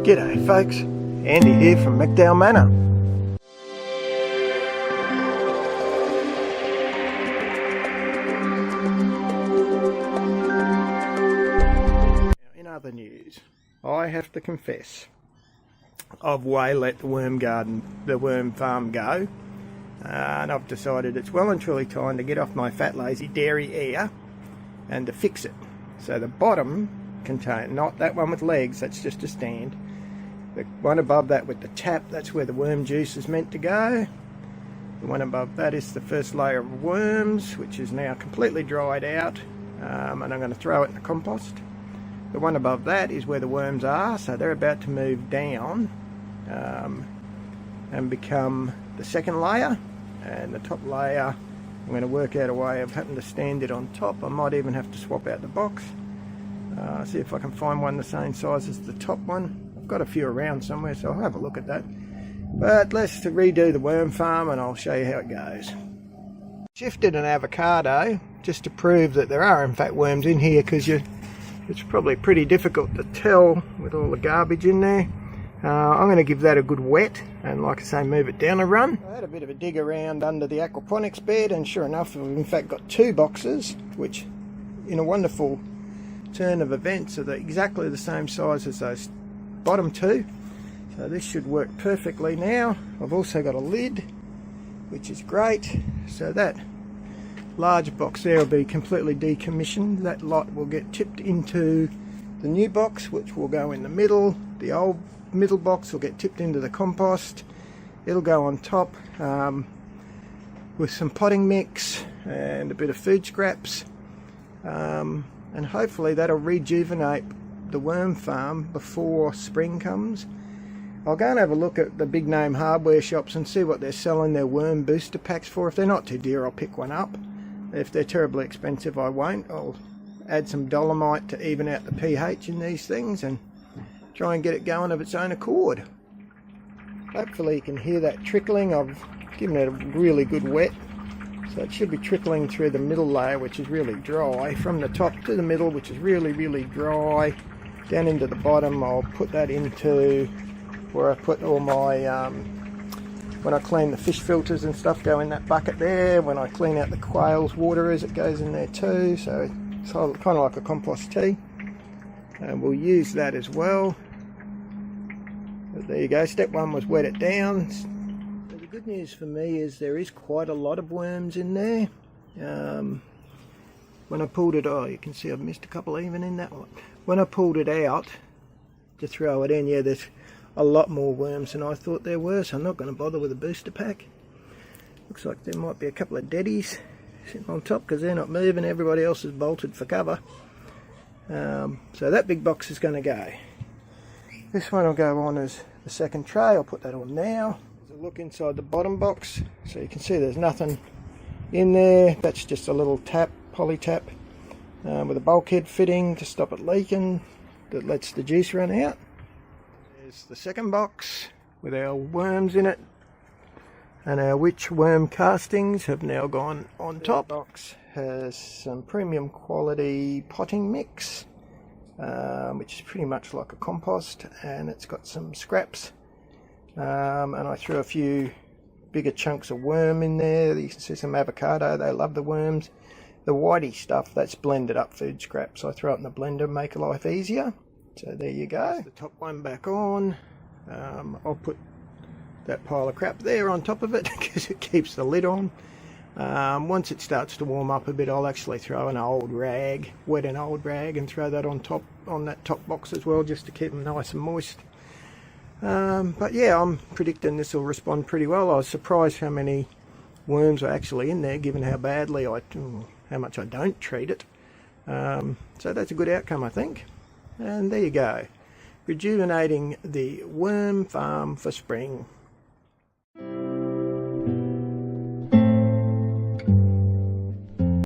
G'day folks, Andy here from McDowell Manor. Now, in other news, I have to confess, I've way let the worm farm go, and I've decided it's well and truly time to get off my fat lazy dairy air and to fix it. So the bottom container, not that one with legs, that's just a stand. The one above that with the tap, that's where the worm juice is meant to go. The one above that is the first layer of worms, which is now completely dried out, and I'm going to throw it in the compost. The one above that is where the worms are, so they're about to move down and become the second layer. And the top layer, I'm going to work out a way of having to stand it on top. I might even have to swap out the box. See if I can find one the same size as the top one. I've got a few around somewhere, so I'll have a look at that. But let's redo the worm farm and I'll show you how it goes. Shifted an avocado just to prove that there are in fact worms in here, because it's probably pretty difficult to tell with all the garbage in there. I'm going to give that a good wet and, like I say, move it down a run. I had a bit of a dig around under the aquaponics bed, and sure enough, we've in fact got two boxes, which in a wonderful turn of events are exactly the same size as those bottom two. So this should work perfectly now. I've also got a lid, which is great. So that large box there will be completely decommissioned. That lot will get tipped into the new box, which will go in the middle. The old middle box will get tipped into the compost. It'll go on top with some potting mix and a bit of food scraps, and hopefully that'll rejuvenate the worm farm before spring comes. I'll go and have a look at the big name hardware shops and see what they're selling their worm booster packs for. If they're not too dear, I'll pick one up. If they're terribly expensive, I won't. I'll add some dolomite to even out the pH in these things and try and get it going of its own accord. Hopefully you can hear that trickling. I've given it a really good wet, so it should be trickling through the middle layer, which is really dry, from the top to the middle, which is really dry, down into the bottom. I'll put that into where I put all my when I clean the fish filters and stuff, go in that bucket there. When I clean out the quail's waterers, it goes in there too, so it's kind of like a compost tea, and we'll use that as well. But there you go, step one was wet it down. So the good news for me is there is quite a lot of worms in there. When I pulled it, oh, you can see I've missed a couple even in that one. When I pulled it out to throw it in, yeah, there's a lot more worms than I thought there were, so I'm not going to bother with a booster pack. Looks like there might be a couple of deadies sitting on top because they're not moving, everybody else is bolted for cover. So that big box is going to go. This one will go on as the second tray. I'll put that on now. There's a look inside the bottom box, so you can see there's nothing in there. That's just a little tap, poly tap, with a bulkhead fitting to stop it leaking, that lets the juice run out. There's the second box with our worms in it, and our witch worm castings have now gone on top. The box has some premium quality potting mix, which is pretty much like a compost, and it's got some scraps, and I threw a few bigger chunks of worm in there. You can see some avocado, they love the worms. The whitey stuff, that's blended up food scraps. I throw it in the blender, make life easier. So there you go. The top one back on. I'll put that pile of crap there on top of it because it keeps the lid on. Once it starts to warm up a bit, I'll actually throw an old rag, wet an old rag, and throw that on top, on that top box as well, just to keep them nice and moist. But yeah, I'm predicting this will respond pretty well. I was surprised how many worms are actually in there, given how badly how much I don't treat it. So that's a good outcome, I think. And there you go, rejuvenating the worm farm for spring.